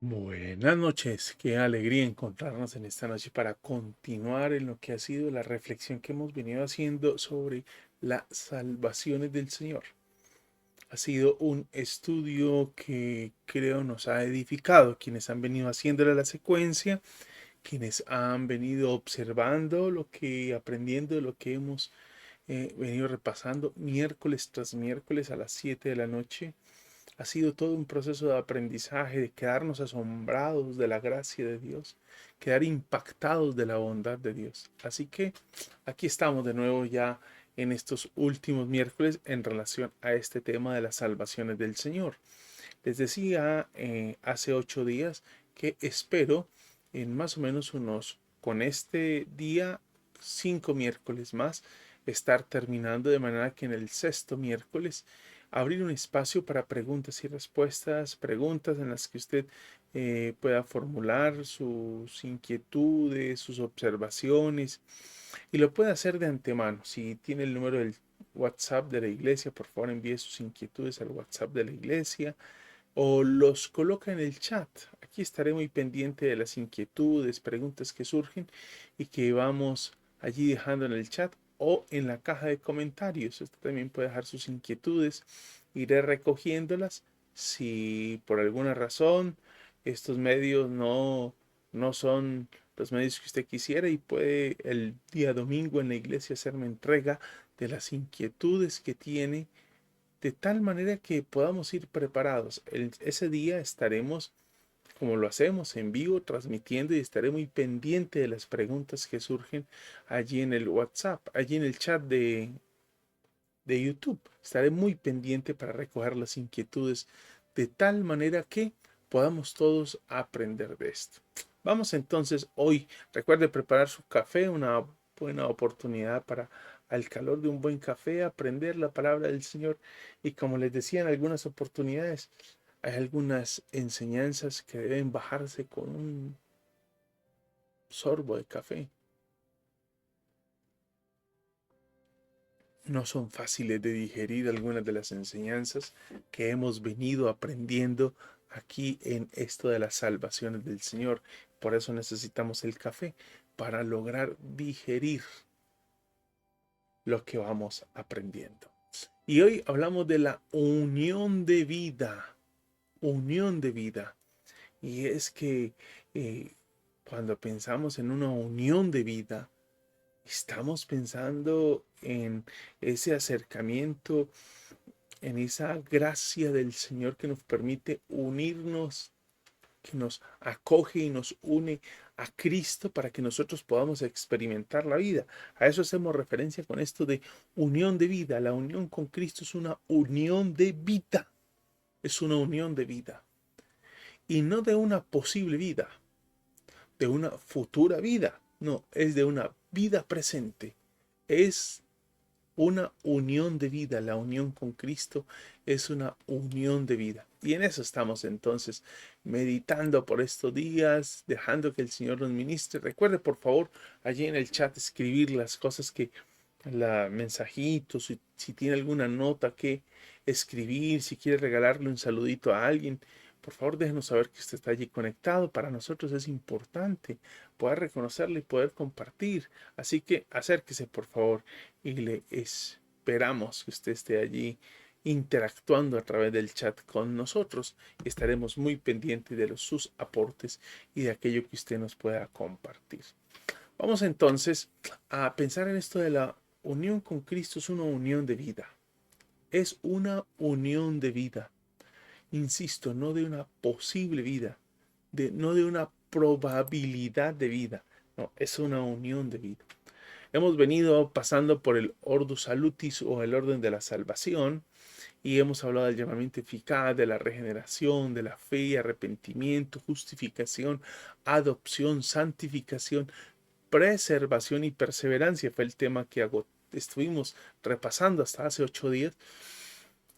Buenas noches, qué alegría encontrarnos en esta noche para continuar en lo que ha sido la reflexión que hemos venido haciendo sobre las salvaciones del Señor. Ha sido un estudio que creo nos ha edificado, quienes han venido haciéndole la secuencia, quienes han venido observando lo que, aprendiendo lo que hemos venido repasando miércoles tras miércoles a las 7 de la noche. Ha sido todo un proceso de aprendizaje, de quedarnos asombrados de la gracia de Dios, quedar impactados de la bondad de Dios. Así que aquí estamos de nuevo ya en estos últimos miércoles en relación a este tema de las salvaciones del Señor. Les decía hace 8 días que espero en más o menos con este día, 5 miércoles más, estar terminando de manera que en el sexto miércoles abrir un espacio para preguntas y respuestas, preguntas en las que usted pueda formular sus inquietudes, sus observaciones y lo puede hacer de antemano. Si tiene el número del WhatsApp de la iglesia, por favor envíe sus inquietudes al WhatsApp de la iglesia o los coloca en el chat. Aquí estaré muy pendiente de las inquietudes, preguntas que surgen y que vamos allí dejando en el chat o en la caja de comentarios. Usted también puede dejar sus inquietudes. Iré recogiéndolas. Si por alguna razón estos medios no son los medios que usted quisiera y puede el día domingo en la iglesia hacerme entrega de las inquietudes que tiene de tal manera que podamos ir preparados. Ese día estaremos, como lo hacemos, en vivo, transmitiendo y estaré muy pendiente de las preguntas que surgen allí en el WhatsApp, allí en el chat de YouTube. Estaré muy pendiente para recoger las inquietudes de tal manera que podamos todos aprender de esto. Vamos entonces hoy, recuerde preparar su café, una buena oportunidad para al calor de un buen café aprender la palabra del Señor. Y como les decía en algunas oportunidades, hay algunas enseñanzas que deben bajarse con un sorbo de café. No son fáciles de digerir algunas de las enseñanzas que hemos venido aprendiendo aquí en esto de las salvaciones del Señor. Por eso necesitamos el café, para lograr digerir lo que vamos aprendiendo. Y hoy hablamos de la unión de vida, unión de vida. Y es que eh, cuando pensamos en una unión de vida, estamos pensando en ese acercamiento, en esa gracia del Señor que nos permite unirnos, que nos acoge y nos une a Cristo para que nosotros podamos experimentar la vida. A eso hacemos referencia con esto de unión de vida. La unión con Cristo es una unión de vida, es una unión de vida. Y no de una posible vida, de una futura vida, no, es de una vida presente. Es una unión de vida. La unión con Cristo es una unión de vida. Y en eso estamos entonces meditando por estos días, dejando que el Señor nos ministre. Recuerde, por favor, allí en el chat escribir las cosas que, la mensajitos, si tiene alguna nota que escribir, si quiere regalarle un saludito a alguien, por favor déjenos saber que usted está allí conectado. Para nosotros es importante poder reconocerle y poder compartir. Así que acérquese, por favor, y le esperamos que usted esté allí interactuando a través del chat con nosotros. Estaremos muy pendientes de sus aportes y de aquello que usted nos pueda compartir. Vamos entonces a pensar en esto de la unión con Cristo. Es una unión de vida. Es una unión de vida. Insisto, no de una posible vida, no de una probabilidad de vida. No, es una unión de vida. Hemos venido pasando por el Ordo Salutis o el orden de la salvación y hemos hablado del llamamiento eficaz, de la regeneración, de la fe, arrepentimiento, justificación, adopción, santificación, preservación y perseverancia. Fue el tema que estuvimos repasando hasta hace 8 días.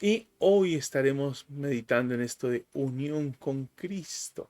Y hoy estaremos meditando en esto de unión con Cristo.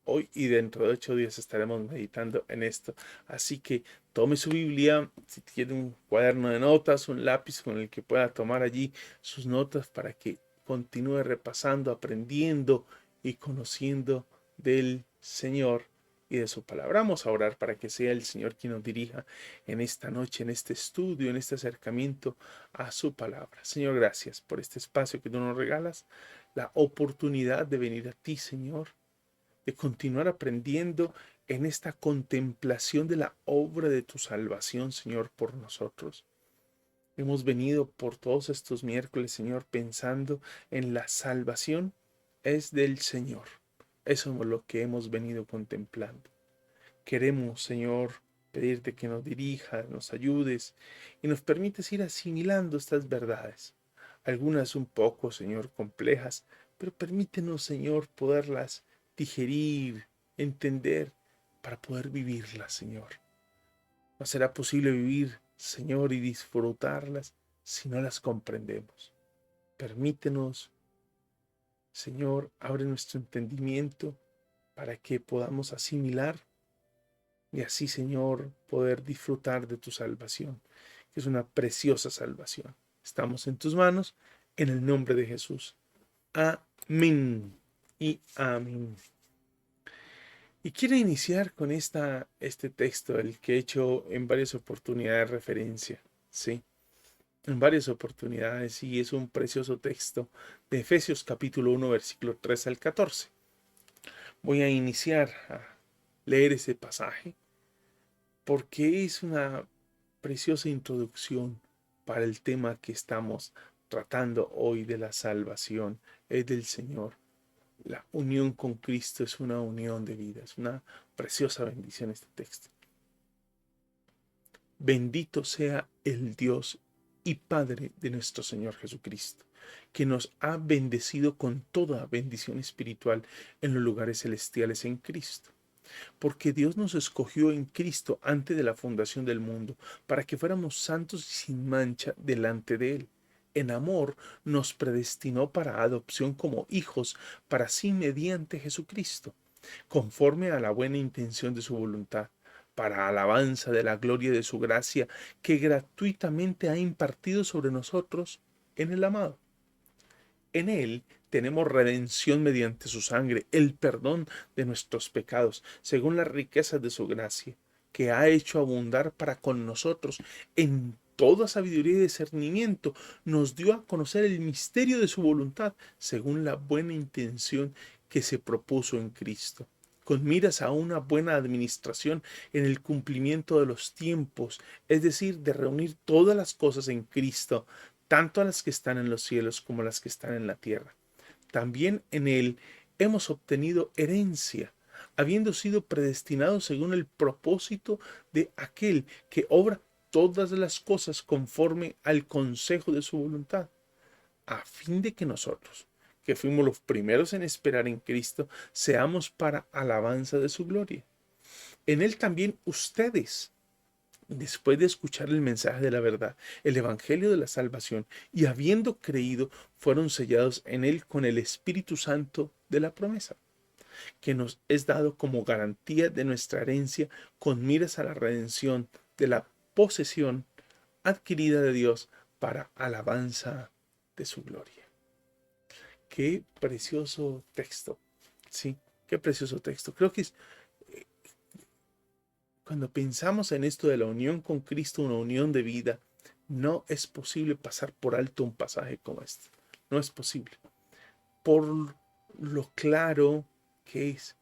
Hoy y dentro de 8 días estaremos meditando en esto. Así que tome su Biblia, si tiene un cuaderno de notas, un lápiz con el que pueda tomar allí sus notas para que continúe repasando, aprendiendo y conociendo del Señor y de su palabra. Vamos a orar para que sea el Señor quien nos dirija en esta noche, en este estudio, en este acercamiento a su palabra. Señor, gracias por este espacio que tú nos regalas, la oportunidad de venir a ti, Señor, de continuar aprendiendo en esta contemplación de la obra de tu salvación, Señor, por nosotros. Hemos venido por todos estos miércoles, Señor, pensando en la salvación es del Señor. Eso es lo que hemos venido contemplando. Queremos, Señor, pedirte que nos dirijas, nos ayudes y nos permites ir asimilando estas verdades. Algunas un poco, Señor, complejas, pero permítenos, Señor, poderlas digerir, entender, para poder vivirlas, Señor. No será posible vivir, Señor, y disfrutarlas si no las comprendemos. Permítenos, Señor, abre nuestro entendimiento para que podamos asimilar y así, Señor, poder disfrutar de tu salvación, que es una preciosa salvación. Estamos en tus manos, en el nombre de Jesús. Amén y amén. Y quiero iniciar con este texto, el que he hecho en varias oportunidades referencia, ¿sí? En varias oportunidades, y es un precioso texto de Efesios capítulo 1, versículo 3 al 14. Voy a iniciar a leer ese pasaje porque es una preciosa introducción para el tema que estamos tratando hoy de la salvación, es del Señor. La unión con Cristo es una unión de vida, es una preciosa bendición este texto. Bendito sea el Dios y Padre de nuestro Señor Jesucristo, que nos ha bendecido con toda bendición espiritual en los lugares celestiales en Cristo. Porque Dios nos escogió en Cristo antes de la fundación del mundo, para que fuéramos santos y sin mancha delante de Él. En amor nos predestinó para adopción como hijos, para sí mediante Jesucristo, conforme a la buena intención de su voluntad, para alabanza de la gloria de su gracia, que gratuitamente ha impartido sobre nosotros en el amado. En Él tenemos redención mediante su sangre, el perdón de nuestros pecados, según las riquezas de su gracia, que ha hecho abundar para con nosotros en toda sabiduría y discernimiento. Nos dio a conocer el misterio de su voluntad, según la buena intención que se propuso en Cristo, con miras a una buena administración en el cumplimiento de los tiempos, es decir, de reunir todas las cosas en Cristo, tanto a las que están en los cielos como a las que están en la tierra. También en Él hemos obtenido herencia, habiendo sido predestinados según el propósito de aquel que obra todas las cosas conforme al consejo de su voluntad, a fin de que nosotros, que fuimos los primeros en esperar en Cristo, seamos para alabanza de su gloria. En Él también ustedes, después de escuchar el mensaje de la verdad, el evangelio de la salvación, y habiendo creído, fueron sellados en Él con el Espíritu Santo de la promesa, que nos es dado como garantía de nuestra herencia con miras a la redención de la posesión adquirida de Dios para alabanza de su gloria. Qué precioso texto, ¿sí? Qué precioso texto. Creo que es cuando pensamos en esto de la unión con Cristo, una unión de vida, no es posible pasar por alto un pasaje como este. No es posible. Por lo claro que es,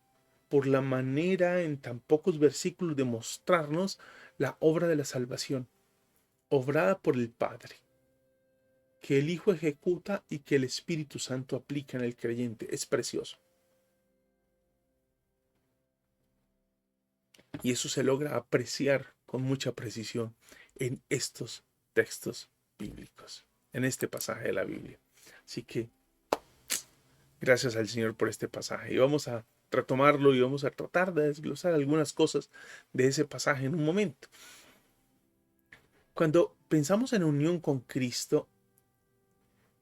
por la manera en tan pocos versículos de mostrarnos la obra de la salvación, obrada por el Padre, que el Hijo ejecuta y que el Espíritu Santo aplica en el creyente. Es precioso. Y eso se logra apreciar con mucha precisión en estos textos bíblicos, en este pasaje de la Biblia. Así que gracias al Señor por este pasaje. Y vamos a retomarlo y vamos a tratar de desglosar algunas cosas de ese pasaje en un momento. Cuando pensamos en unión con Cristo,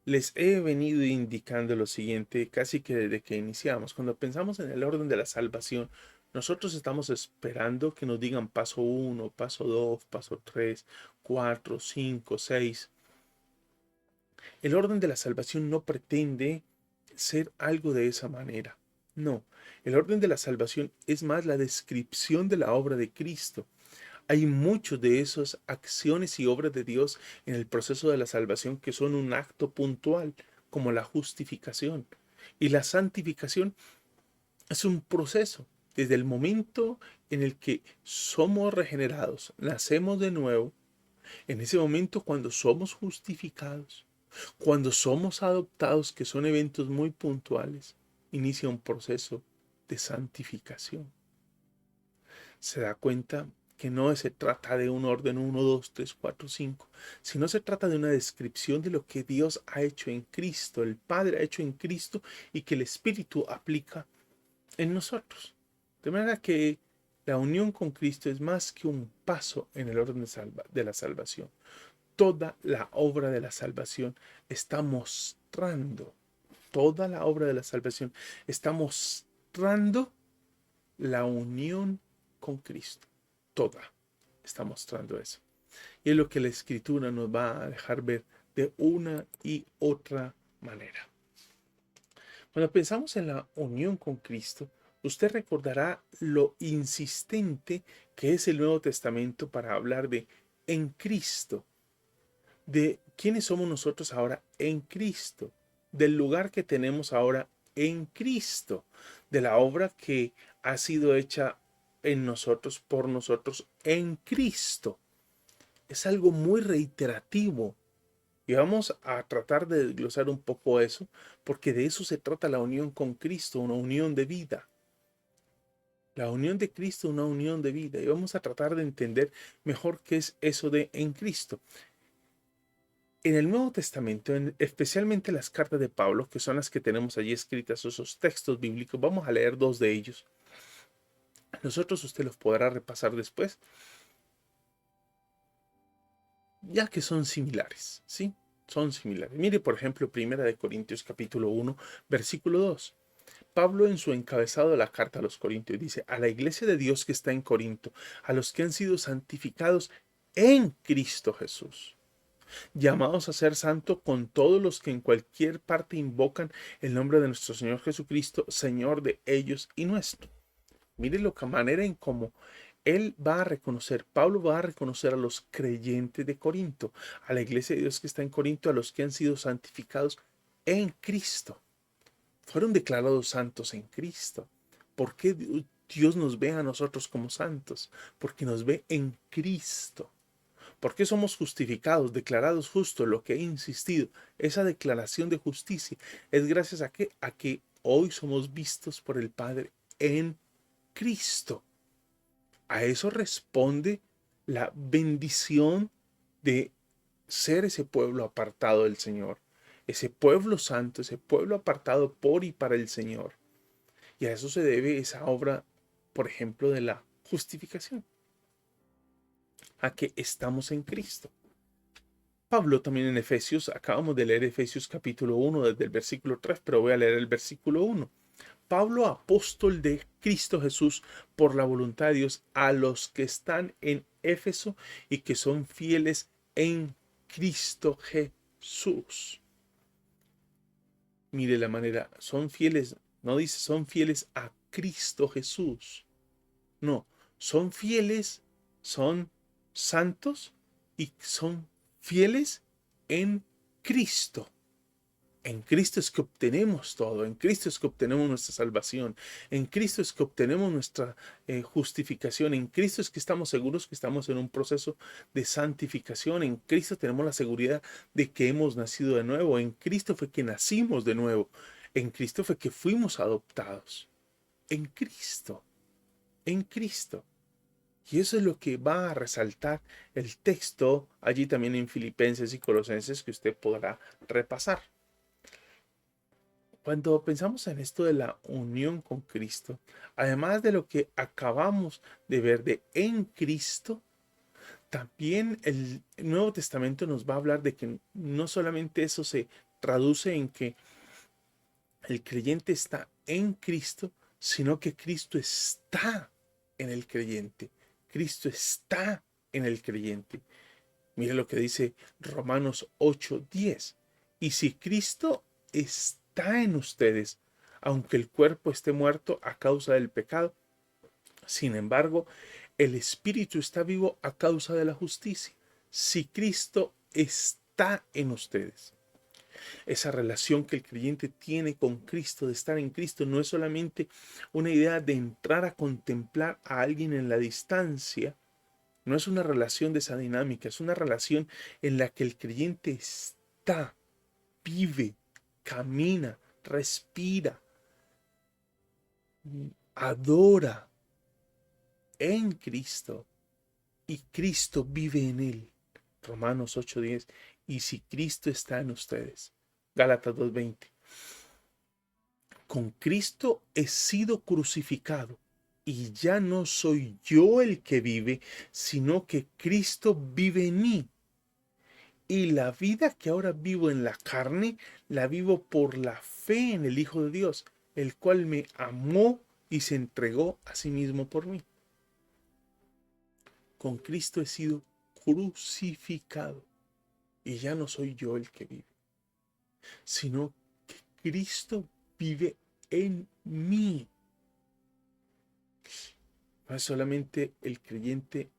les he venido indicando lo siguiente casi que desde que iniciamos. Cuando pensamos en el orden de la salvación, nosotros estamos esperando que nos digan paso 1, paso 2, paso 3, 4, 5, 6. El orden de la salvación no pretende ser algo de esa manera. No, el orden de la salvación es más la descripción de la obra de Cristo. Hay muchos de esas acciones y obras de Dios en el proceso de la salvación que son un acto puntual, como la justificación. Y la santificación es un proceso. Desde el momento en el que somos regenerados, nacemos de nuevo, en ese momento cuando somos justificados, cuando somos adoptados, que son eventos muy puntuales, inicia un proceso de santificación. Se da cuenta que no se trata de un orden 1, 2, 3, 4, 5, sino se trata de una descripción de lo que Dios ha hecho en Cristo, el Padre ha hecho en Cristo y que el Espíritu aplica en nosotros. De manera que la unión con Cristo es más que un paso en el orden de la salvación. Toda la obra de la salvación está mostrando, toda la obra de la salvación está mostrando la unión con Cristo. Toda está mostrando eso. Y es lo que la Escritura nos va a dejar ver de una y otra manera. Cuando pensamos en la unión con Cristo, usted recordará lo insistente que es el Nuevo Testamento para hablar de en Cristo, de quiénes somos nosotros ahora en Cristo, del lugar que tenemos ahora en Cristo, de la obra que ha sido hecha en nosotros, por nosotros, en Cristo. Es algo muy reiterativo. Y vamos a tratar de desglosar un poco eso, porque de eso se trata la unión con Cristo, una unión de vida. La unión de Cristo, una unión de vida. Y vamos a tratar de entender mejor qué es eso de en Cristo. En el Nuevo Testamento, especialmente las cartas de Pablo, que son las que tenemos allí escritas, esos textos bíblicos, vamos a leer dos de ellos. Nosotros usted los podrá repasar después, ya que son similares, ¿sí? Son similares. Mire, por ejemplo, 1 Corintios capítulo 1, versículo 2. Pablo en su encabezado de la carta a los Corintios dice, a la iglesia de Dios que está en Corinto, a los que han sido santificados en Cristo Jesús, llamados a ser santos con todos los que en cualquier parte invocan el nombre de nuestro Señor Jesucristo, Señor de ellos y nuestro. Mire la manera en cómo él va a reconocer, Pablo va a reconocer a los creyentes de Corinto, a la iglesia de Dios que está en Corinto, a los que han sido santificados en Cristo. Fueron declarados santos en Cristo. ¿Por qué Dios nos ve a nosotros como santos? Porque nos ve en Cristo. ¿Por qué somos justificados, declarados justos? Lo que he insistido, esa declaración de justicia es gracias a que hoy somos vistos por el Padre en Cristo. A eso responde la bendición de ser ese pueblo apartado del Señor, ese pueblo santo, ese pueblo apartado por y para el Señor. Y a eso se debe esa obra, por ejemplo, de la justificación, a que estamos en Cristo. Pablo también en Efesios, acabamos de leer Efesios capítulo 1 desde el versículo 3, pero voy a leer el versículo 1. Pablo, apóstol de Cristo Jesús, por la voluntad de Dios, a los que están en Éfeso y que son fieles en Cristo Jesús. Mire la manera, son fieles, no dice son fieles a Cristo Jesús. No, son fieles, son santos y son fieles en Cristo. En Cristo es que obtenemos todo, en Cristo es que obtenemos nuestra salvación, en Cristo es que obtenemos nuestra justificación, en Cristo es que estamos seguros que estamos en un proceso de santificación, en Cristo tenemos la seguridad de que hemos nacido de nuevo, en Cristo fue que nacimos de nuevo, en Cristo fue que fuimos adoptados, en Cristo, en Cristo. Y eso es lo que va a resaltar el texto allí también en Filipenses y Colosenses que usted podrá repasar. Cuando pensamos en esto de la unión con Cristo, además de lo que acabamos de ver de en Cristo, también el Nuevo Testamento nos va a hablar de que no solamente eso se traduce en que el creyente está en Cristo, sino que Cristo está en el creyente. Cristo está en el creyente. Mire lo que dice Romanos 8:10. Y si Cristo está en ustedes, aunque el cuerpo esté muerto a causa del pecado. Sin embargo, el espíritu está vivo a causa de la justicia. Si Cristo está en ustedes. Esa relación que el creyente tiene con Cristo, de estar en Cristo, no es solamente una idea de entrar a contemplar a alguien en la distancia. No es una relación de esa dinámica, es una relación en la que el creyente está, vive, camina, respira, adora en Cristo y Cristo vive en él. Romanos 8:10. Y si Cristo está en ustedes. Gálatas 2:20. Con Cristo he sido crucificado y ya no soy yo el que vive, sino que Cristo vive en mí. Y la vida que ahora vivo en la carne, la vivo por la fe en el Hijo de Dios, el cual me amó y se entregó a sí mismo por mí. Con Cristo he sido crucificado y ya no soy yo el que vive, sino que Cristo vive en mí. No es solamente el creyente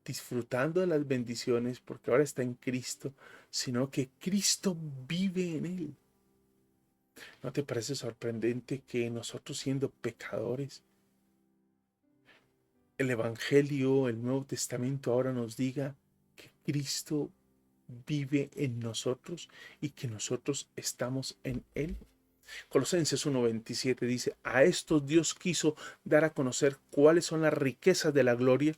disfrutando de las bendiciones porque ahora está en Cristo, sino que Cristo vive en él. ¿No te parece sorprendente que nosotros, siendo pecadores, el Evangelio, el Nuevo Testamento ahora nos diga que Cristo vive en nosotros y que nosotros estamos en él? Colosenses 1:27 dice: a estos Dios quiso dar a conocer cuáles son las riquezas de la gloria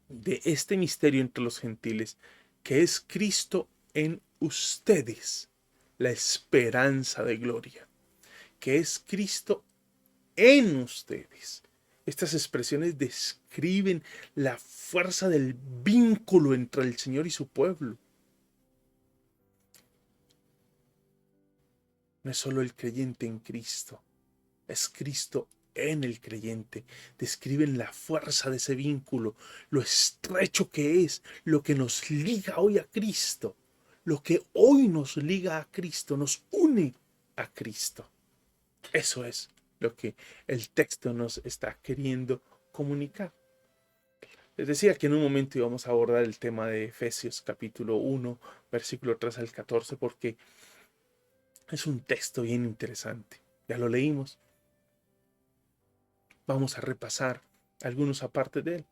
de este misterio entre los gentiles, que es Cristo en ustedes, la esperanza de gloria. Que es Cristo en ustedes. Estas expresiones describen la fuerza del vínculo entre el Señor y su pueblo. No es solo el creyente en Cristo, es Cristo en el creyente. Describen la fuerza de ese vínculo, lo estrecho que es, lo que nos liga hoy a Cristo, lo que hoy nos liga a Cristo, nos une a Cristo. Eso es lo que el texto nos está queriendo comunicar. Les decía que en un momento íbamos a abordar el tema de Efesios capítulo 1, versículo 3 al 14, porque es un texto bien interesante. Ya lo leímos. Vamos a repasar algunos aparte de él.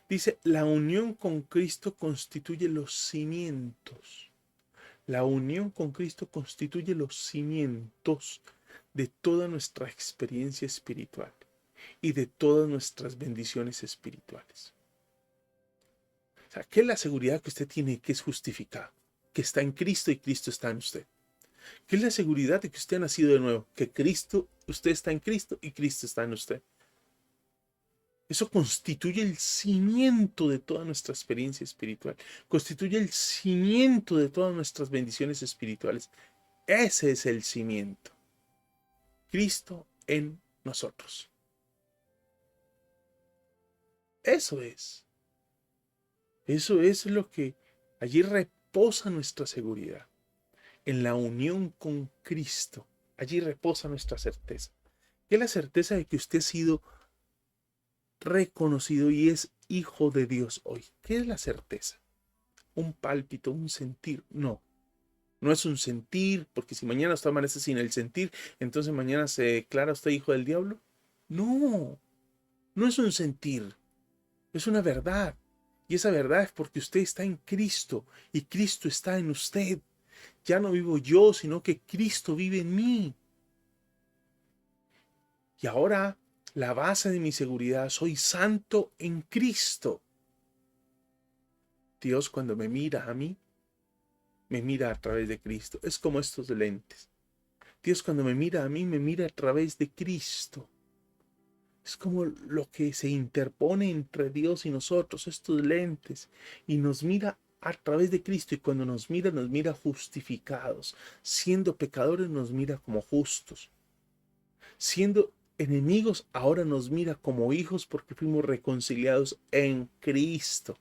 Dice: la unión con Cristo constituye los cimientos. La unión con Cristo constituye los cimientos de toda nuestra experiencia espiritual y de todas nuestras bendiciones espirituales. O sea, ¿qué es la seguridad que usted tiene que es justificada? Que está en Cristo y Cristo está en usted. ¿Qué es la seguridad de que usted ha nacido de nuevo? Que usted está en Cristo y Cristo está en usted. Eso constituye el cimiento de toda nuestra experiencia espiritual. Constituye el cimiento de todas nuestras bendiciones espirituales. Ese es el cimiento. Cristo en nosotros. Eso es. Eso es lo que allí reposa nuestra seguridad. En la unión con Cristo. Allí reposa nuestra certeza. ¿Qué es la certeza de que usted ha sido reconocido y es hijo de Dios hoy? ¿Qué es la certeza? ¿Un pálpito, un sentir? No. No es un sentir, porque si mañana usted amanece sin el sentir, entonces mañana se declara usted hijo del diablo. No, no es un sentir, es una verdad. Y esa verdad es porque usted está en Cristo y Cristo está en usted. Ya no vivo yo, sino que Cristo vive en mí. Y ahora la base de mi seguridad: soy santo en Cristo. Dios, cuando me mira a mí, me mira a través de Cristo. Es como estos lentes. Dios, cuando me mira a mí, me mira a través de Cristo. Es como lo que se interpone entre Dios y nosotros, estos lentes, y nos mira a través de Cristo, y cuando nos mira justificados. Siendo pecadores, nos mira como justos. Siendo enemigos, ahora nos mira como hijos porque fuimos reconciliados en Cristo.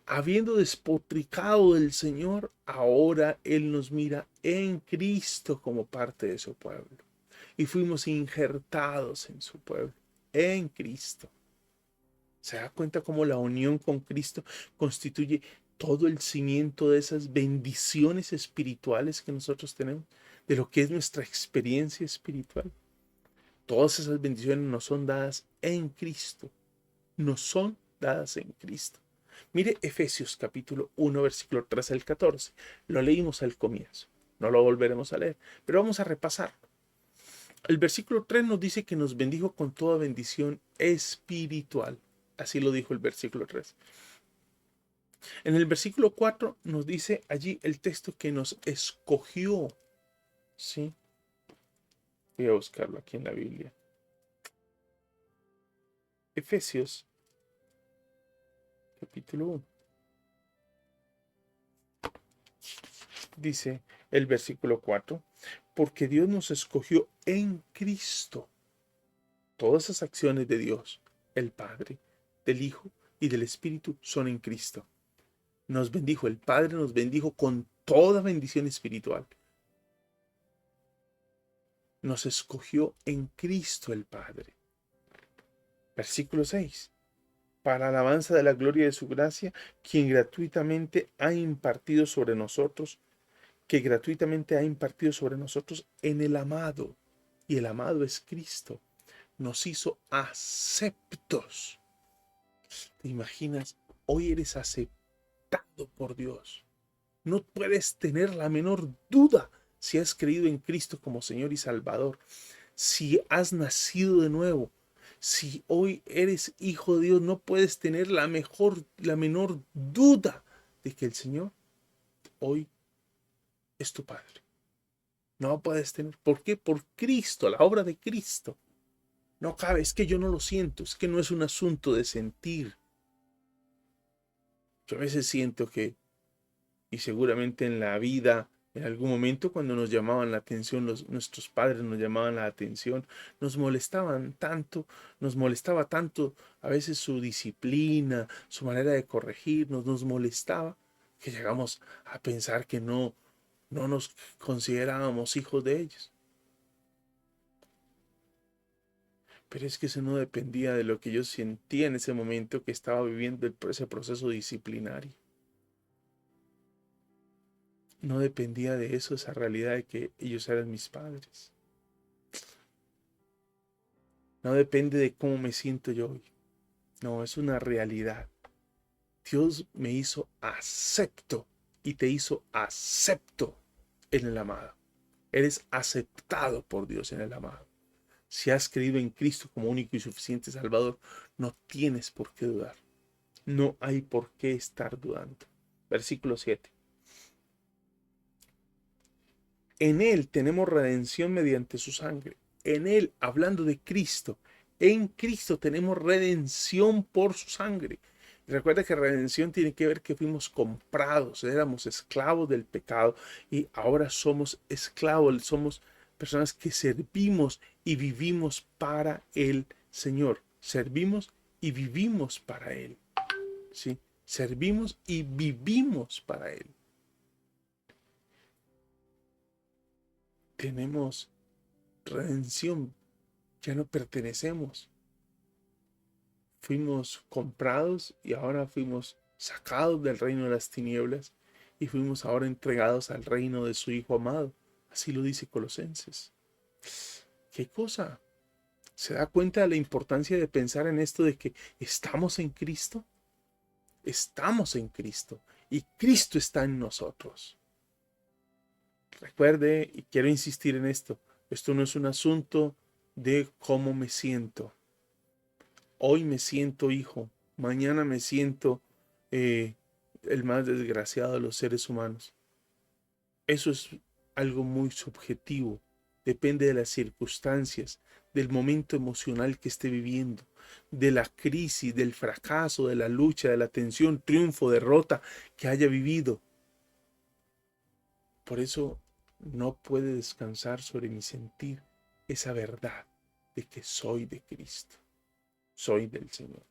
Habiendo despotricado del Señor, ahora Él nos mira en Cristo como parte de su pueblo. Y fuimos injertados en su pueblo, en Cristo. ¿Se da cuenta cómo la unión con Cristo constituye todo el cimiento de esas bendiciones espirituales que nosotros tenemos? De lo que es nuestra experiencia espiritual. Todas esas bendiciones nos son dadas en Cristo. Nos son dadas en Cristo. Mire Efesios capítulo 1, versículo 13 al 14. Lo leímos al comienzo. No lo volveremos a leer, pero vamos a repasarlo. El versículo 3 nos dice que nos bendijo con toda bendición espiritual. Así lo dijo el versículo 3. En el versículo 4 nos dice allí el texto que nos escogió. ¿Sí? Voy a buscarlo aquí en la Biblia. Efesios capítulo 1. Dice el versículo 4, porque Dios nos escogió en Cristo. Todas esas acciones de Dios, el Padre, del Hijo y del Espíritu son en Cristo. Nos bendijo, el Padre nos bendijo con toda bendición espiritual. Nos escogió en Cristo el Padre. Versículo 6. Para alabanza de la gloria de su gracia, quien gratuitamente ha impartido sobre nosotros, que gratuitamente ha impartido sobre nosotros en el amado. Y el amado es Cristo. Nos hizo aceptos. ¿Te imaginas? Hoy eres aceptado por Dios. No puedes tener la menor duda si has creído en Cristo como Señor y Salvador. Si has nacido de nuevo. Si hoy eres hijo de Dios, no puedes tener la menor duda de que el Señor hoy es tu Padre. No puedes tener. ¿Por qué? Por Cristo, la obra de Cristo. No cabe, es que yo no lo siento, es que no es un asunto de sentir. Yo a veces siento que, y seguramente en la vida, en algún momento cuando nos llamaban la atención, nuestros padres nos llamaban la atención, nos molestaban tanto, nos molestaba tanto a veces su disciplina, su manera de corregirnos, nos molestaba que llegamos a pensar que no nos considerábamos hijos de ellos. Pero es que eso no dependía de lo que yo sentía en ese momento que estaba viviendo ese proceso disciplinario. No dependía de eso, esa realidad de que ellos eran mis padres. No depende de cómo me siento yo hoy. No, es una realidad. Dios me hizo acepto y te hizo acepto en el amado. Eres aceptado por Dios en el amado. Si has creído en Cristo como único y suficiente Salvador, no tienes por qué dudar. No hay por qué estar dudando. Versículo 7. En Él tenemos redención mediante su sangre. En Él, hablando de Cristo, en Cristo tenemos redención por su sangre. Recuerda que redención tiene que ver que fuimos comprados, éramos esclavos del pecado y ahora somos esclavos, somos personas que servimos y vivimos para el Señor. Servimos y vivimos para Él. ¿Sí? Servimos y vivimos para Él. Tenemos redención, ya no pertenecemos. Fuimos comprados y ahora fuimos sacados del reino de las tinieblas y fuimos ahora entregados al reino de su Hijo amado. Así lo dice Colosenses. ¿Qué cosa? ¿Se da cuenta de la importancia de pensar en esto de que estamos en Cristo? Estamos en Cristo y Cristo está en nosotros. Recuerde, y quiero insistir en esto, esto no es un asunto de cómo me siento. Hoy me siento hijo, mañana me siento el más desgraciado de los seres humanos. Eso es algo muy subjetivo, depende de las circunstancias, del momento emocional que esté viviendo, de la crisis, del fracaso, de la lucha, de la tensión, triunfo, derrota que haya vivido. Por eso no puede descansar sobre mi sentir esa verdad de que soy de Cristo, soy del Señor.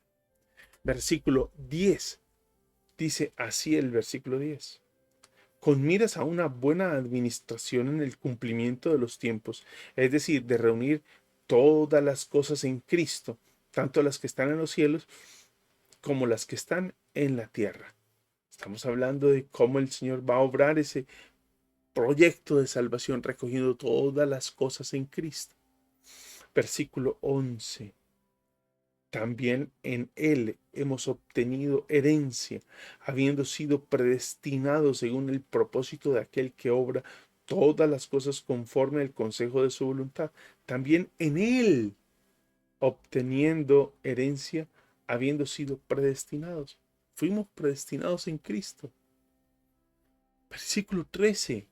Versículo 10 Dice así el versículo 10. Con miras a una buena administración en el cumplimiento de los tiempos, es decir, de reunir todas las cosas en Cristo, tanto las que están en los cielos como las que están en la tierra. Estamos hablando de cómo el Señor va a obrar ese proyecto de salvación, recogiendo todas las cosas en Cristo. Versículo 11. También en Él hemos obtenido herencia, habiendo sido predestinados según el propósito de aquel que obra todas las cosas conforme al consejo de su voluntad. También en Él obteniendo herencia, habiendo sido predestinados. Fuimos predestinados en Cristo. Versículo 13.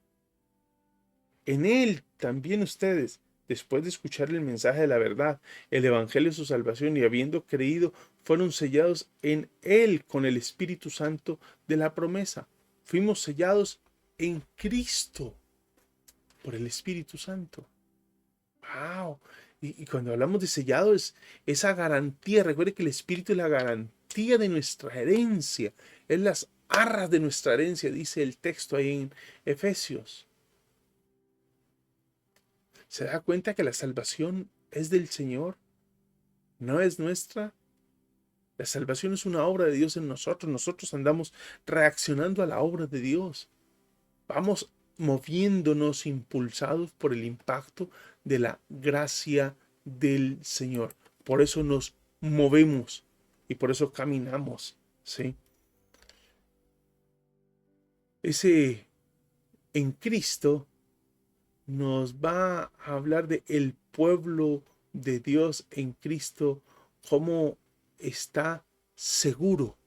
En Él también ustedes, después de escuchar el mensaje de la verdad, el evangelio de su salvación y habiendo creído, fueron sellados en Él con el Espíritu Santo de la promesa. Fuimos sellados en Cristo por el Espíritu Santo. ¡Wow! Y cuando hablamos de sellado es esa garantía. Recuerde que el Espíritu es la garantía de nuestra herencia. Es las arras de nuestra herencia, dice el texto ahí en Efesios. ¿Se da cuenta que la salvación es del Señor? No es nuestra. La salvación es una obra de Dios en nosotros. Nosotros andamos reaccionando a la obra de Dios. Vamos moviéndonos impulsados por el impacto de la gracia del Señor. Por eso nos movemos y por eso caminamos, ¿sí? Ese en Cristo nos va a hablar de el pueblo de Dios en Cristo, cómo está seguro.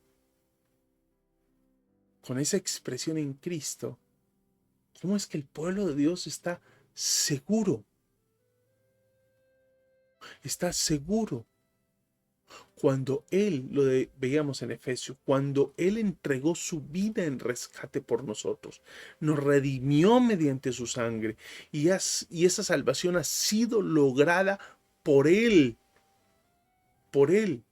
Con esa expresión en Cristo, cómo es que el pueblo de Dios está seguro. Está seguro. Cuando Él, veíamos en Efesios, cuando Él entregó su vida en rescate por nosotros, nos redimió mediante su sangre y esa salvación ha sido lograda por Él. Por Él.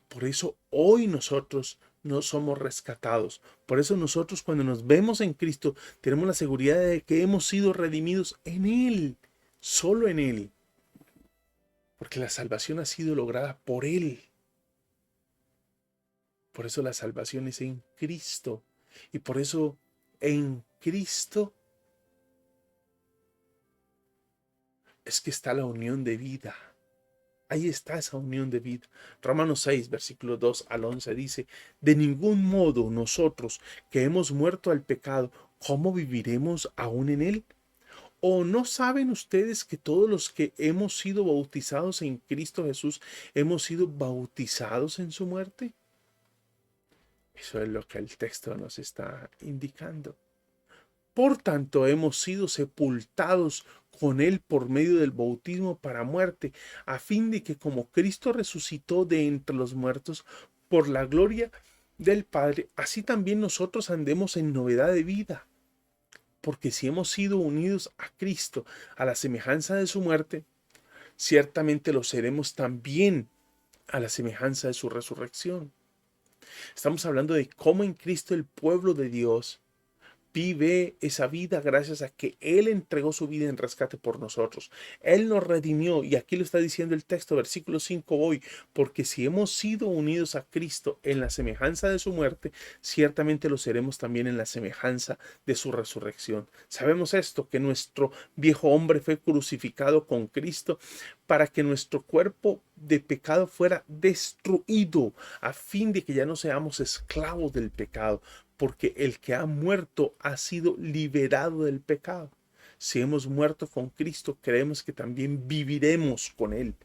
Por eso hoy nosotros no somos rescatados. Por eso nosotros cuando nos vemos en Cristo tenemos la seguridad de que hemos sido redimidos en Él. Solo en Él. Porque la salvación ha sido lograda por Él. Por eso la salvación es en Cristo. Y por eso en Cristo es que está la unión de vida. Ahí está esa unión de vida. Romanos 6, versículo 2 al 11 dice, de ningún modo nosotros que hemos muerto al pecado, ¿cómo viviremos aún en él? ¿O no saben ustedes que todos los que hemos sido bautizados en Cristo Jesús, hemos sido bautizados en su muerte? Eso es lo que el texto nos está indicando. Por tanto, hemos sido sepultados con Él por medio del bautismo para muerte, a fin de que como Cristo resucitó de entre los muertos por la gloria del Padre, así también nosotros andemos en novedad de vida. Porque si hemos sido unidos a Cristo a la semejanza de su muerte, ciertamente lo seremos también a la semejanza de su resurrección. Estamos hablando de cómo en Cristo el pueblo de Dios vive esa vida gracias a que Él entregó su vida en rescate por nosotros. Él nos redimió y aquí lo está diciendo el texto, versículo 5 hoy, porque si hemos sido unidos a Cristo en la semejanza de su muerte, ciertamente lo seremos también en la semejanza de su resurrección. Sabemos esto, que nuestro viejo hombre fue crucificado con Cristo para que nuestro cuerpo de pecado fuera destruido, a fin de que ya no seamos esclavos del pecado, porque el que ha muerto ha sido liberado del pecado. Si hemos muerto con Cristo, creemos que también viviremos con Él,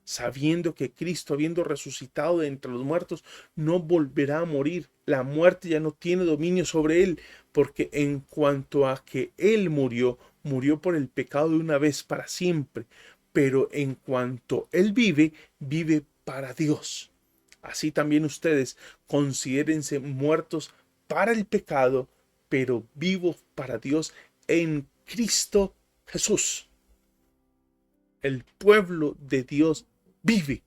sabiendo que Cristo, habiendo resucitado de entre los muertos, no volverá a morir. La muerte ya no tiene dominio sobre Él, porque en cuanto a que Él murió, murió por el pecado de una vez para siempre, pero en cuanto Él vive, vive para Dios. Así también ustedes considérense muertos para el pecado, pero vivos para Dios en Cristo Jesús. El pueblo de Dios vive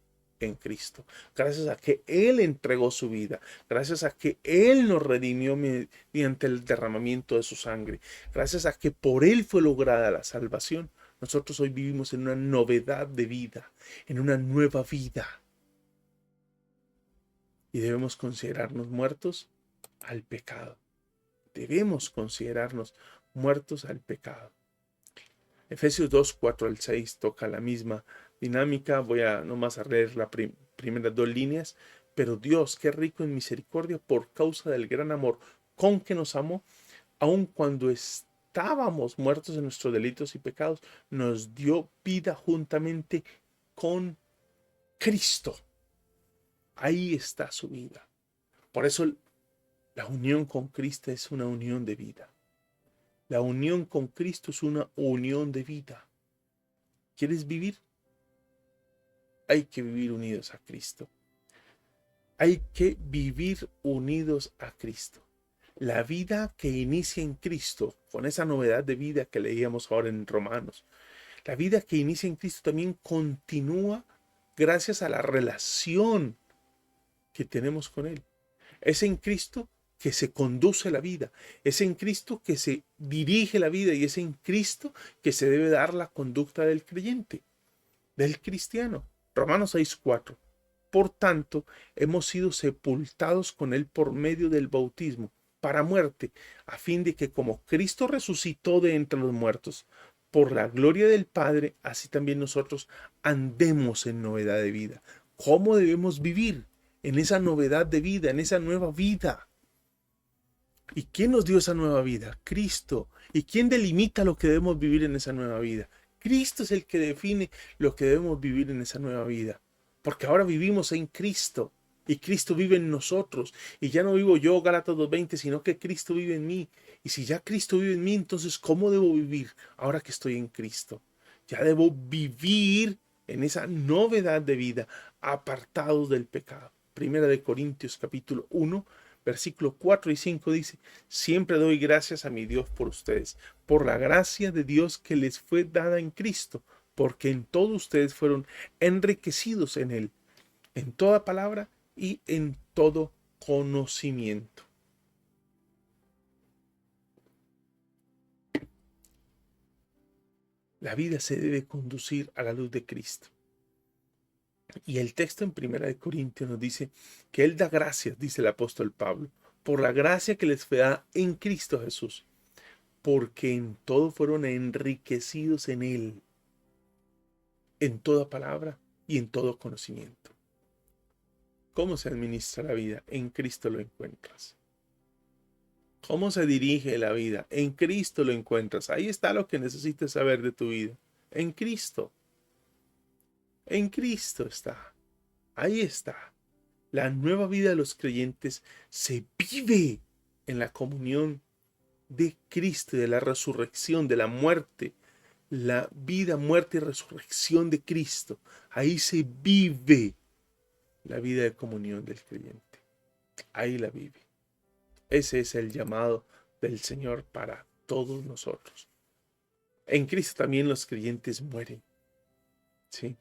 en Cristo, gracias a que Él entregó su vida, gracias a que Él nos redimió mediante el derramamiento de su sangre, gracias a que por Él fue lograda la salvación. Nosotros hoy vivimos en una novedad de vida, en una nueva vida. Y debemos considerarnos muertos al pecado. Debemos considerarnos muertos al pecado. Efesios 2, 4 al 6 toca la misma dinámica. Voy a nomás a leer las primeras dos líneas. Pero Dios, que es rico en misericordia, por causa del gran amor con que nos amó, aun cuando estábamos muertos en nuestros delitos y pecados, nos dio vida juntamente con Cristo. Ahí está su vida. Por eso la unión con Cristo es una unión de vida. La unión con Cristo es una unión de vida. ¿Quieres vivir? Hay que vivir unidos a Cristo. Hay que vivir unidos a Cristo. La vida que inicia en Cristo, con esa novedad de vida que leíamos ahora en Romanos, la vida que inicia en Cristo también continúa gracias a la relación que tenemos con Él. Es en Cristo que se conduce la vida, es en Cristo que se dirige la vida y es en Cristo que se debe dar la conducta del creyente, del cristiano. Romanos 6:4. Por tanto, hemos sido sepultados con Él por medio del bautismo para muerte, a fin de que como Cristo resucitó de entre los muertos, por la gloria del Padre, así también nosotros andemos en novedad de vida. ¿Cómo debemos vivir en esa novedad de vida, en esa nueva vida? ¿Y quién nos dio esa nueva vida? Cristo. ¿Y quién delimita lo que debemos vivir en esa nueva vida? Cristo es el que define lo que debemos vivir en esa nueva vida. Porque ahora vivimos en Cristo. Y Cristo vive en nosotros. Y ya no vivo yo, Gálatas 2:20, sino que Cristo vive en mí. Y si ya Cristo vive en mí, entonces ¿cómo debo vivir ahora que estoy en Cristo? Ya debo vivir en esa novedad de vida, apartados del pecado. Primera de Corintios capítulo 1, versículo 4 y 5 dice: siempre doy gracias a mi Dios por ustedes, por la gracia de Dios que les fue dada en Cristo, porque en todo ustedes fueron enriquecidos en Él, en toda palabra y en todo conocimiento. La vida se debe conducir a la luz de Cristo. Y el texto en Primera de Corintios nos dice que Él da gracias, dice el apóstol Pablo, por la gracia que les fue dada en Cristo Jesús, porque en todo fueron enriquecidos en Él, en toda palabra y en todo conocimiento. ¿Cómo se administra la vida? En Cristo lo encuentras. ¿Cómo se dirige la vida? En Cristo lo encuentras. Ahí está lo que necesitas saber de tu vida. En Cristo. En Cristo está. Ahí está. La nueva vida de los creyentes se vive en la comunión de Cristo, de la resurrección, de la muerte. La vida, muerte y resurrección de Cristo. Ahí se vive la vida de comunión del creyente. Ahí la vive. Ese es el llamado del Señor para todos nosotros. En Cristo también los creyentes mueren. ¿Sí?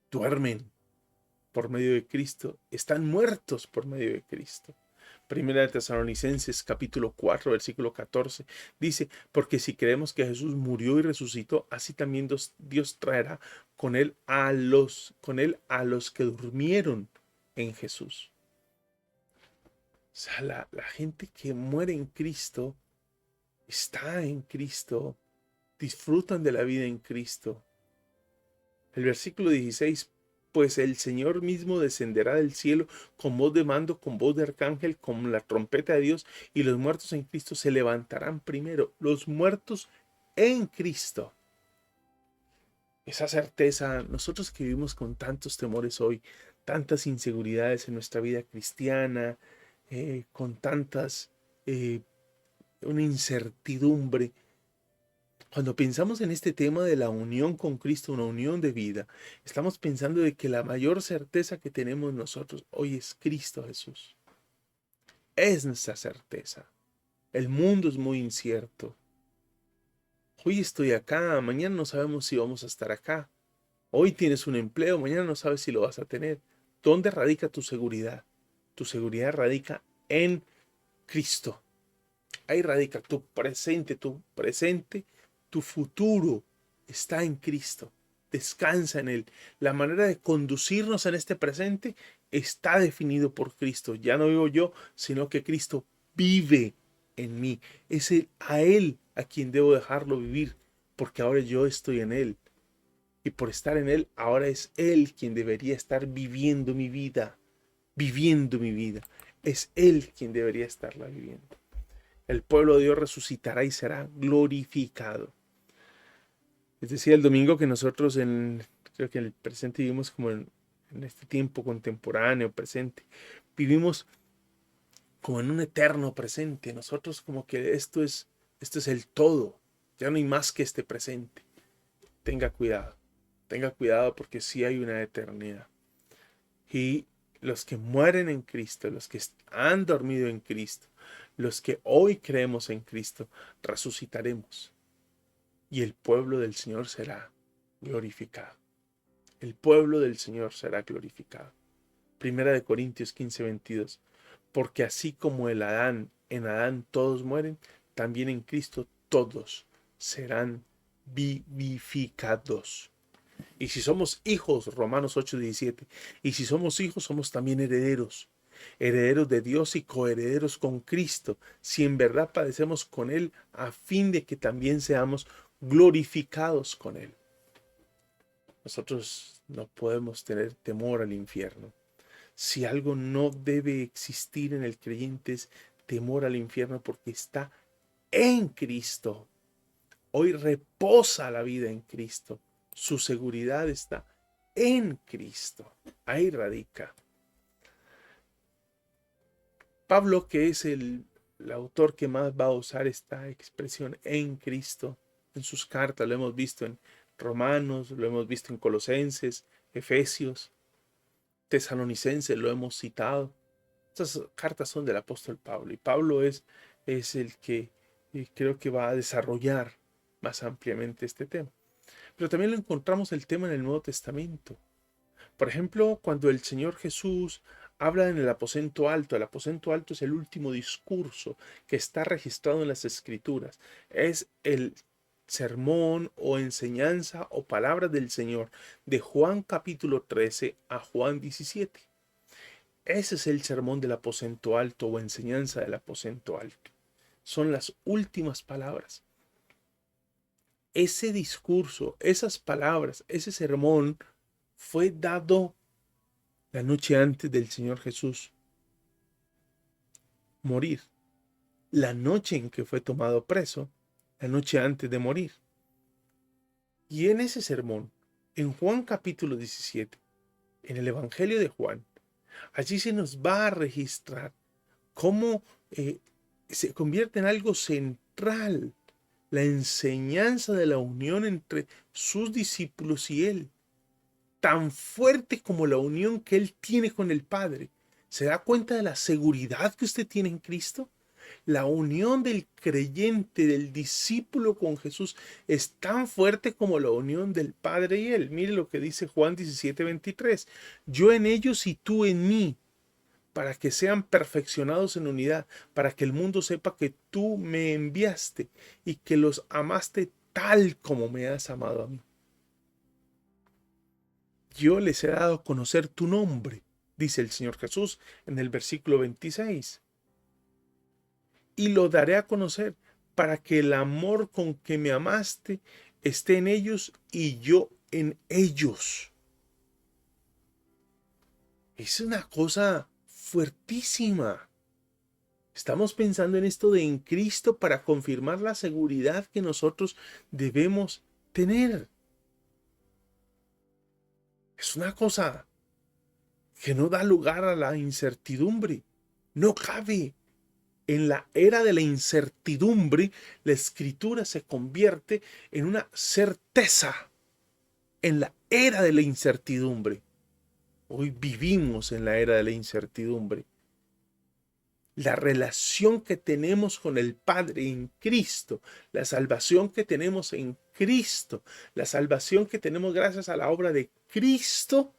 Duermen por medio de Cristo. Están muertos por medio de Cristo. Primera de Tesalonicenses capítulo 4 versículo 14 dice: porque si creemos que Jesús murió y resucitó, así también Dios traerá con él a los que durmieron en Jesús. O sea, la gente que muere en Cristo, está en Cristo, disfrutan de la vida en Cristo. El versículo 16: pues el Señor mismo descenderá del cielo con voz de mando, con voz de arcángel, con la trompeta de Dios, y los muertos en Cristo se levantarán primero. Los muertos en Cristo. Esa certeza, nosotros que vivimos con tantos temores hoy, tantas inseguridades en nuestra vida cristiana, con tantas, una incertidumbre. Cuando pensamos en este tema de la unión con Cristo, una unión de vida, estamos pensando de que la mayor certeza que tenemos nosotros hoy es Cristo Jesús. Es nuestra certeza. El mundo es muy incierto. Hoy estoy acá, mañana no sabemos si vamos a estar acá. Hoy tienes un empleo, mañana no sabes si lo vas a tener. ¿Dónde radica tu seguridad? Tu seguridad radica en Cristo. Ahí radica tu presente, tu futuro está en Cristo. Descansa en Él. La manera de conducirnos en este presente está definido por Cristo. Ya no vivo yo, sino que Cristo vive en mí. Es a Él a quien debo dejarlo vivir, porque ahora yo estoy en Él. Y por estar en Él, ahora es Él quien debería estar viviendo mi vida. Viviendo mi vida. Es Él quien debería estarla viviendo. El pueblo de Dios resucitará y será glorificado. Les decía el domingo que nosotros creo que en el presente vivimos como en este tiempo contemporáneo, presente. Vivimos como en un eterno presente. Nosotros como que esto es el todo. Ya no hay más que este presente. Tenga cuidado porque sí hay una eternidad. Y los que mueren en Cristo, los que han dormido en Cristo, los que hoy creemos en Cristo, resucitaremos. Y el pueblo del Señor será glorificado. El pueblo del Señor será glorificado. Primera de Corintios 15:22. Porque así como en Adán todos mueren, también en Cristo todos serán vivificados. Y si somos hijos, Romanos 8:17, y si somos hijos, somos también herederos, herederos de Dios y coherederos con Cristo, si en verdad padecemos con Él, a fin de que también seamos glorificados con Él. Nosotros no podemos tener temor al infierno. Si algo no debe existir en el creyente es temor al infierno, porque está en Cristo. Hoy reposa la vida en Cristo. Su seguridad está en Cristo. Ahí radica. Pablo, que es el autor que más va a usar esta expresión en Cristo en sus cartas, lo hemos visto en Romanos, lo hemos visto en Colosenses, Efesios, Tesalonicenses, lo hemos citado. Estas cartas son del apóstol Pablo, y Pablo es el que creo que va a desarrollar más ampliamente este tema. Pero también lo encontramos el tema en el Nuevo Testamento. Por ejemplo, cuando el Señor Jesús habla en el aposento alto es el último discurso que está registrado en las Escrituras. Es el sermón o enseñanza o palabra del Señor de Juan capítulo 13 a Juan 17. Ese es el sermón del aposento alto o enseñanza del aposento alto. Son las últimas palabras. Ese discurso, esas palabras, ese sermón fue dado la noche antes del Señor Jesús morir. La noche en que fue tomado preso, la noche antes de morir. Y en ese sermón, en Juan capítulo 17, en el Evangelio de Juan, allí se nos va a registrar cómo se convierte en algo central la enseñanza de la unión entre sus discípulos y él, tan fuerte como la unión que él tiene con el Padre. ¿Se da cuenta de la seguridad que usted tiene en Cristo? La unión del creyente, del discípulo con Jesús, es tan fuerte como la unión del Padre y él. Mire lo que dice Juan 17:23. Yo en ellos y tú en mí, para que sean perfeccionados en unidad, para que el mundo sepa que tú me enviaste y que los amaste tal como me has amado a mí. Yo les he dado a conocer tu nombre, dice el Señor Jesús en el versículo 26. Y lo daré a conocer para que el amor con que me amaste esté en ellos y yo en ellos. Es una cosa fuertísima. Estamos pensando en esto de en Cristo para confirmar la seguridad que nosotros debemos tener. Es una cosa que no da lugar a la incertidumbre. No cabe. En la era de la incertidumbre, la Escritura se convierte en una certeza. En la era de la incertidumbre. Hoy vivimos en la era de la incertidumbre. La relación que tenemos con el Padre en Cristo, la salvación que tenemos en Cristo, la salvación que tenemos gracias a la obra de Cristo,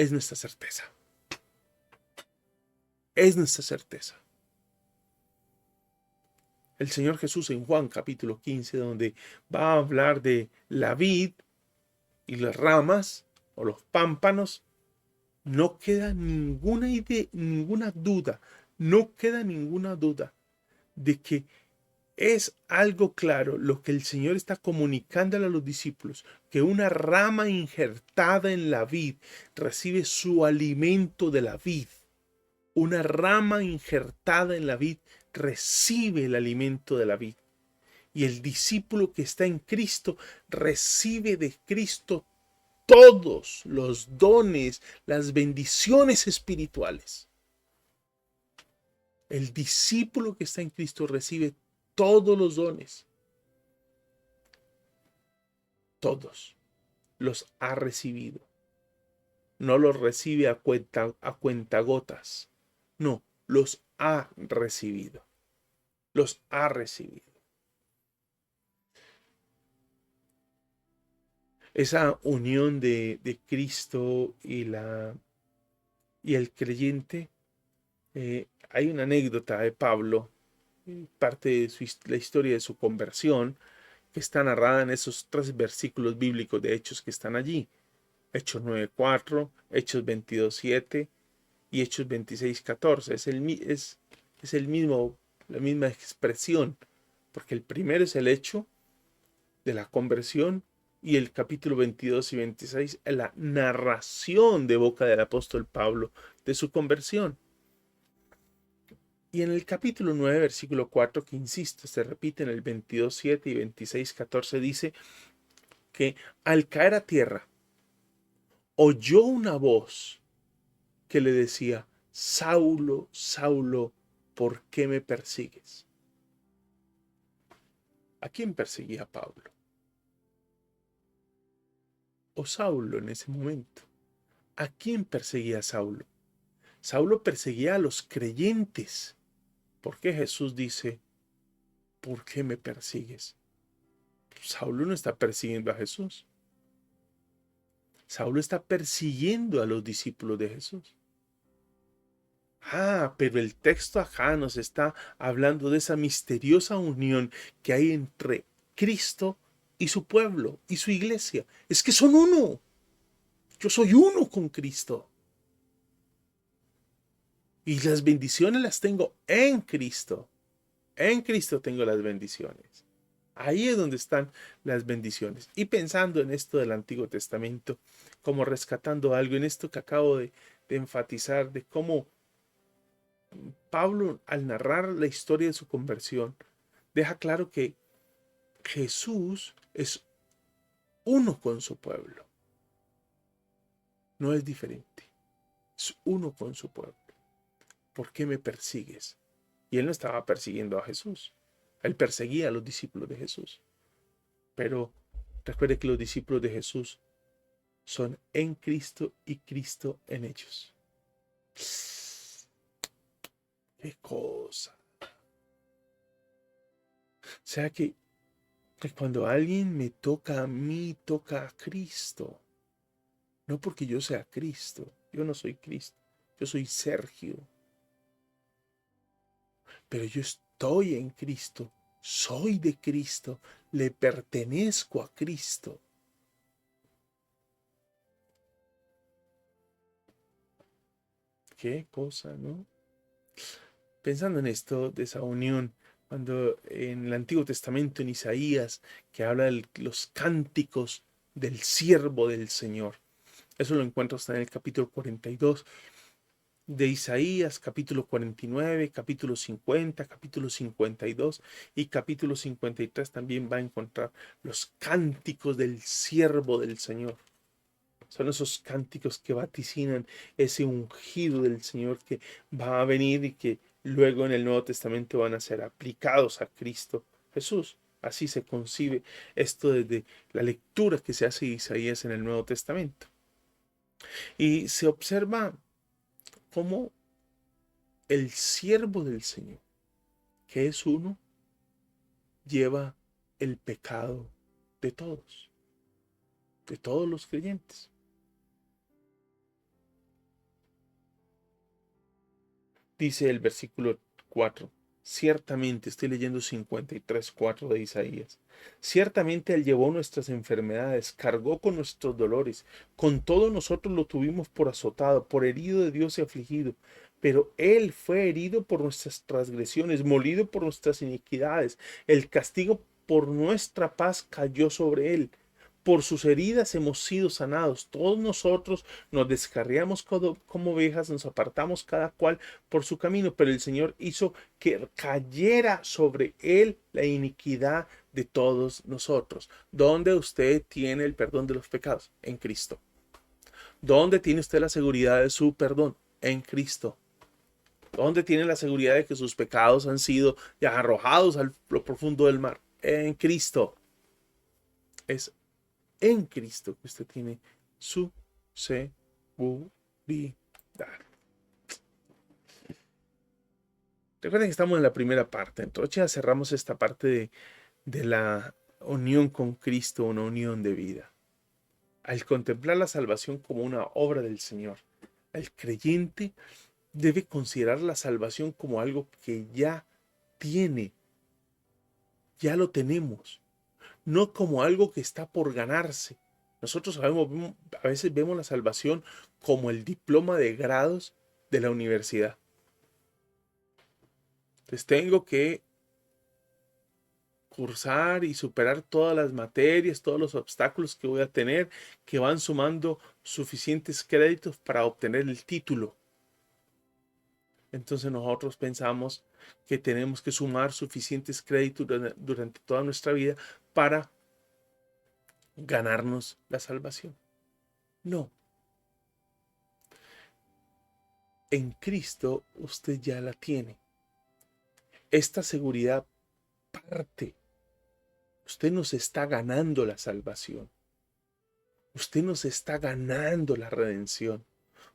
es nuestra certeza. Es nuestra certeza. El Señor Jesús en Juan capítulo 15, donde va a hablar de la vid y las ramas o los pámpanos, no queda ninguna idea, ninguna duda, no queda ninguna duda de que es algo claro lo que el Señor está comunicándole a los discípulos, que una rama injertada en la vid recibe su alimento de la vid. Una rama injertada en la vid recibe el alimento de la vid. Y el discípulo que está en Cristo recibe de Cristo todos los dones, las bendiciones espirituales. El discípulo que está en Cristo recibe todos los dones. Todos los ha recibido. No los recibe a cuentagotas. No, los ha recibido. Los ha recibido. Esa unión de Cristo y el creyente. Hay una anécdota de Pablo, parte de la historia de su conversión, que está narrada en esos 3 versículos bíblicos de Hechos que están allí. Hechos 9:4, Hechos 22:7 y Hechos 26:14. Es el mismo, la misma expresión, porque el primero es el hecho de la conversión y el capítulo 22 y 26 es la narración de boca del apóstol Pablo de su conversión. Y en el capítulo 9, versículo 4, que insisto, se repite en el 22:7 y 26:14, dice que al caer a tierra, oyó una voz que le decía: Saulo, Saulo, ¿por qué me persigues? ¿A quién perseguía Pablo? O Saulo en ese momento. ¿A quién perseguía Saulo? Saulo perseguía a los creyentes. ¿Por qué Jesús dice: ¿por qué me persigues? Saulo no está persiguiendo a Jesús. Saulo está persiguiendo a los discípulos de Jesús. Pero el texto acá nos está hablando de esa misteriosa unión que hay entre Cristo y su pueblo y su iglesia. Es que son uno. Yo soy uno con Cristo. Y las bendiciones las tengo en Cristo. En Cristo tengo las bendiciones. Ahí es donde están las bendiciones. Y pensando en esto del Antiguo Testamento, como rescatando algo en esto que acabo de enfatizar, de cómo Pablo, al narrar la historia de su conversión, deja claro que Jesús es uno con su pueblo. No es diferente. Es uno con su pueblo. ¿Por qué me persigues? Y él no estaba persiguiendo a Jesús. Él perseguía a los discípulos de Jesús. Pero recuerde que los discípulos de Jesús son en Cristo y Cristo en ellos. ¡Qué cosa! O sea que cuando alguien me toca a mí, toca a Cristo. No porque yo sea Cristo. Yo no soy Cristo. Yo soy Sergio. Pero yo estoy en Cristo. Soy de Cristo. Le pertenezco a Cristo. Qué cosa, ¿no? Pensando en esto, de esa unión, cuando en el Antiguo Testamento, en Isaías, que habla de los cánticos del siervo del Señor. Eso lo encuentro hasta en el capítulo 42 de Isaías, capítulo 49, capítulo 50, capítulo 52 y capítulo 53 también va a encontrar los cánticos del siervo del Señor. Son esos cánticos que vaticinan ese ungido del Señor que va a venir y que luego en el Nuevo Testamento van a ser aplicados a Cristo Jesús. Así se concibe esto desde la lectura que se hace de Isaías en el Nuevo Testamento. Y se observa cómo el siervo del Señor, que es uno, lleva el pecado de todos los creyentes. Dice el versículo 4. Ciertamente, estoy leyendo 53:4 de Isaías. Ciertamente Él llevó nuestras enfermedades, cargó con nuestros dolores. Con todo nosotros lo tuvimos por azotado, por herido de Dios y afligido. Pero Él fue herido por nuestras transgresiones, molido por nuestras iniquidades. El castigo por nuestra paz cayó sobre Él. Por sus heridas hemos sido sanados. Todos nosotros nos descarriamos como ovejas, nos apartamos cada cual por su camino, pero el Señor hizo que cayera sobre él la iniquidad de todos nosotros. ¿Dónde usted tiene el perdón de los pecados? En Cristo. ¿Dónde tiene usted la seguridad de su perdón? En Cristo. ¿Dónde tiene la seguridad de que sus pecados han sido ya arrojados a lo profundo del mar? En Cristo. Es en Cristo que usted tiene su seguridad. Recuerden que estamos en la primera parte, entonces ya cerramos esta parte de la unión con Cristo, una unión de vida. Al contemplar la salvación como una obra del Señor, el creyente debe considerar la salvación como algo que ya tiene, ya lo tenemos, no como algo que está por ganarse. Nosotros a veces vemos la salvación como el diploma de grados de la universidad. Entonces tengo que cursar y superar todas las materias, todos los obstáculos que voy a tener, que van sumando suficientes créditos para obtener el título. Entonces nosotros pensamos que tenemos que sumar suficientes créditos durante toda nuestra vida para ganarnos la salvación. No. En Cristo usted ya la tiene. Esta seguridad parte. Usted nos está ganando la salvación. Usted nos está ganando la redención.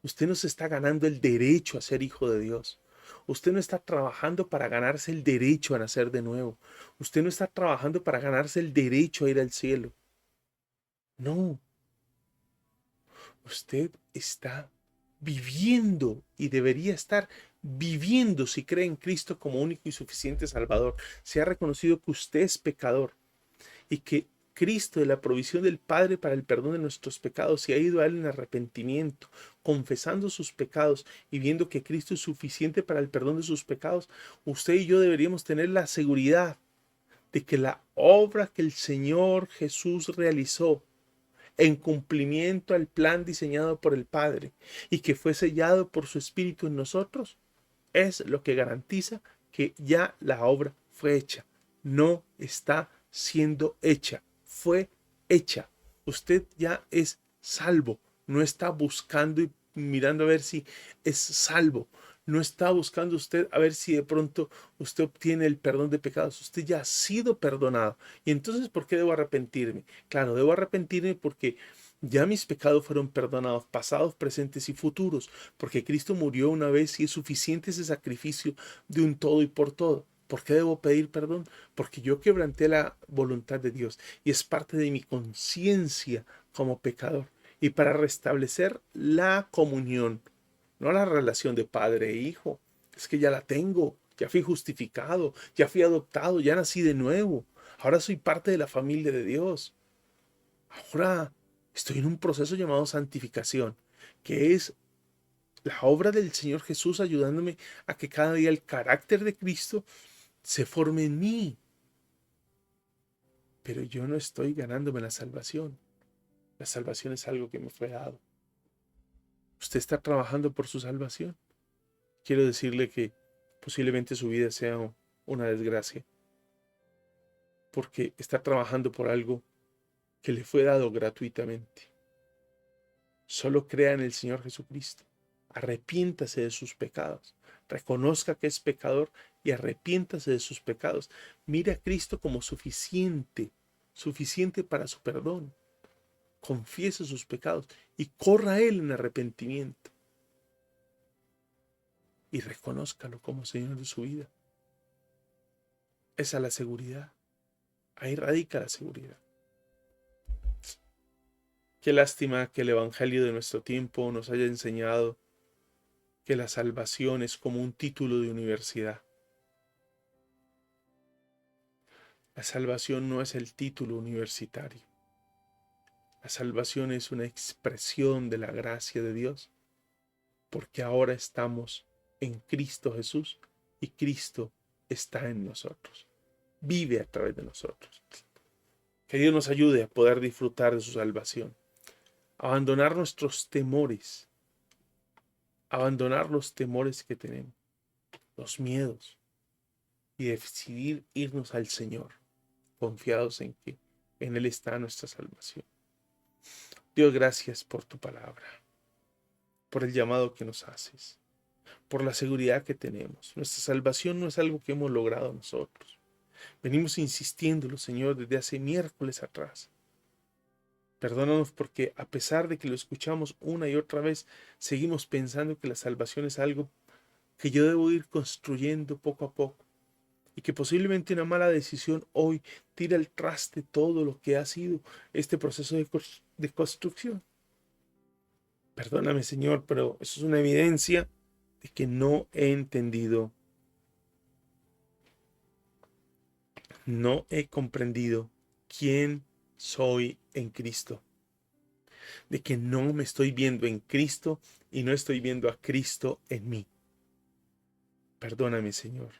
Usted nos está ganando el derecho a ser hijo de Dios. Usted no está trabajando para ganarse el derecho a nacer de nuevo. Usted no está trabajando para ganarse el derecho a ir al cielo. No. Usted está viviendo y debería estar viviendo si cree en Cristo como único y suficiente Salvador. Se ha reconocido que usted es pecador y que Cristo de la provisión del Padre para el perdón de nuestros pecados y ha ido a Él en arrepentimiento, confesando sus pecados y viendo que Cristo es suficiente para el perdón de sus pecados, usted y yo deberíamos tener la seguridad de que la obra que el Señor Jesús realizó en cumplimiento al plan diseñado por el Padre y que fue sellado por su Espíritu en nosotros, es lo que garantiza que ya la obra fue hecha. No está siendo hecha, fue hecha. Usted ya es salvo, no está buscando y mirando a ver si es salvo. No está buscando usted a ver si de pronto usted obtiene el perdón de pecados. Usted ya ha sido perdonado. Y entonces, ¿por qué debo arrepentirme? Claro, debo arrepentirme porque ya mis pecados fueron perdonados, pasados, presentes y futuros, porque Cristo murió una vez y es suficiente ese sacrificio de un todo y por todo. ¿Por qué debo pedir perdón? Porque yo quebranté la voluntad de Dios y es parte de mi conciencia como pecador. Y para restablecer la comunión, no la relación de padre e hijo, es que ya la tengo, ya fui justificado, ya fui adoptado, ya nací de nuevo. Ahora soy parte de la familia de Dios. Ahora estoy en un proceso llamado santificación, que es la obra del Señor Jesús ayudándome a que cada día el carácter de Cristo se forme en mí. Pero yo no estoy ganándome la salvación. La salvación es algo que me fue dado. ¿Usted está trabajando por su salvación? Quiero decirle que posiblemente su vida sea una desgracia, porque está trabajando por algo que le fue dado gratuitamente. Solo crea en el Señor Jesucristo. Arrepiéntase de sus pecados. Reconozca que es pecador y arrepiéntase de sus pecados. Mire a Cristo como suficiente, suficiente para su perdón. Confiese sus pecados y corra a Él en arrepentimiento. Y reconózcalo como Señor de su vida. Esa es la seguridad. Ahí radica la seguridad. Qué lástima que el Evangelio de nuestro tiempo nos haya enseñado que la salvación es como un título de universidad. La salvación no es el título universitario. La salvación es una expresión de la gracia de Dios, porque ahora estamos en Cristo Jesús y Cristo está en nosotros. Vive a través de nosotros. Que Dios nos ayude a poder disfrutar de su salvación. Abandonar nuestros temores. Abandonar los temores que tenemos. Los miedos. Y decidir irnos al Señor. Confiados en que en Él está nuestra salvación. Dios, gracias por tu palabra. Por el llamado que nos haces. Por la seguridad que tenemos. Nuestra salvación no es algo que hemos logrado nosotros. Venimos insistiéndolo, Señor, desde hace miércoles atrás. Perdónanos porque a pesar de que lo escuchamos una y otra vez, seguimos pensando que la salvación es algo que yo debo ir construyendo poco a poco y que posiblemente una mala decisión hoy tira al traste todo lo que ha sido este proceso de construcción. Perdóname, Señor, pero eso es una evidencia de que no he entendido, no he comprendido quién soy en Cristo. De que no me estoy viendo en Cristo y no estoy viendo a Cristo en mí. Perdóname, Señor.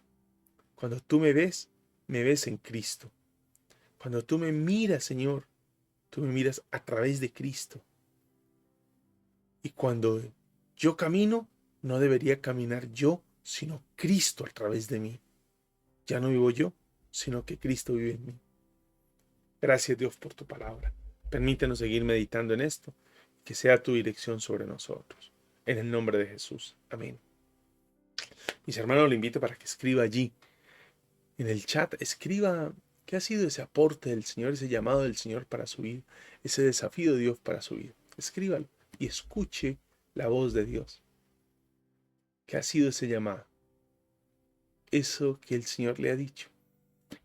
Cuando tú me ves en Cristo. Cuando tú me miras, Señor, tú me miras a través de Cristo. Y cuando yo camino, no debería caminar yo, sino Cristo a través de mí. Ya no vivo yo, sino que Cristo vive en mí. Gracias, Dios, por tu palabra. Permítenos seguir meditando en esto. Que sea tu dirección sobre nosotros. En el nombre de Jesús. Amén. Mis hermanos, le invito para que escriba allí, en el chat, escriba qué ha sido ese aporte del Señor, ese llamado del Señor para su vida, ese desafío de Dios para su vida. Escríbalo y escuche la voz de Dios. ¿Qué ha sido ese llamado? Eso que el Señor le ha dicho.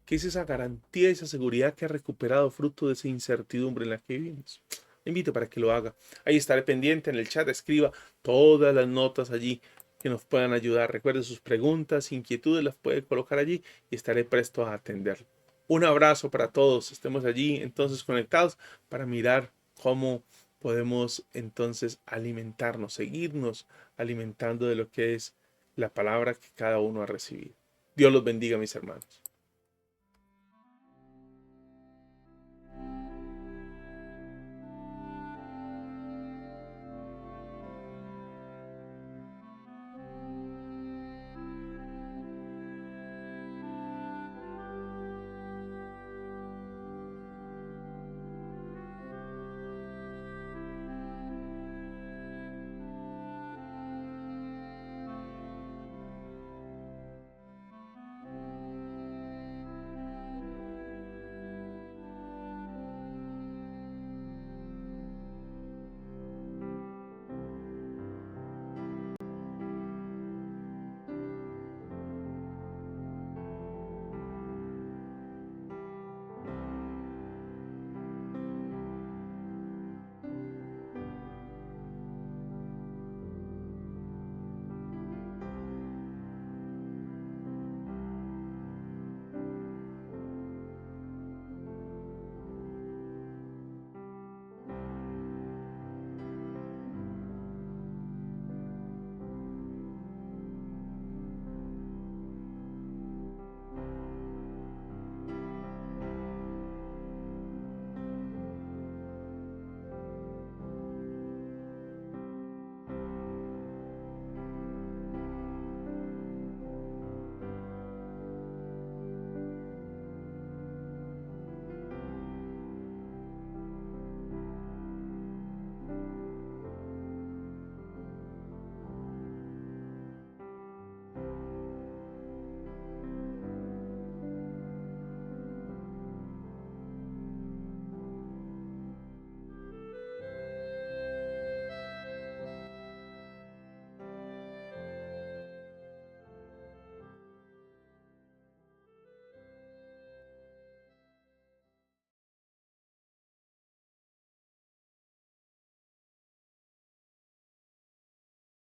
¿Qué es esa garantía, esa seguridad que ha recuperado fruto de esa incertidumbre en la que vivimos? Le invito para que lo haga. Ahí estaré pendiente en el chat. Escriba todas las notas allí que nos puedan ayudar. Recuerde sus preguntas, inquietudes, las puede colocar allí y estaré presto a atenderlo. Un abrazo para todos. Estemos allí entonces conectados para mirar cómo podemos entonces alimentarnos, seguirnos alimentando de lo que es la palabra que cada uno ha recibido. Dios los bendiga, mis hermanos.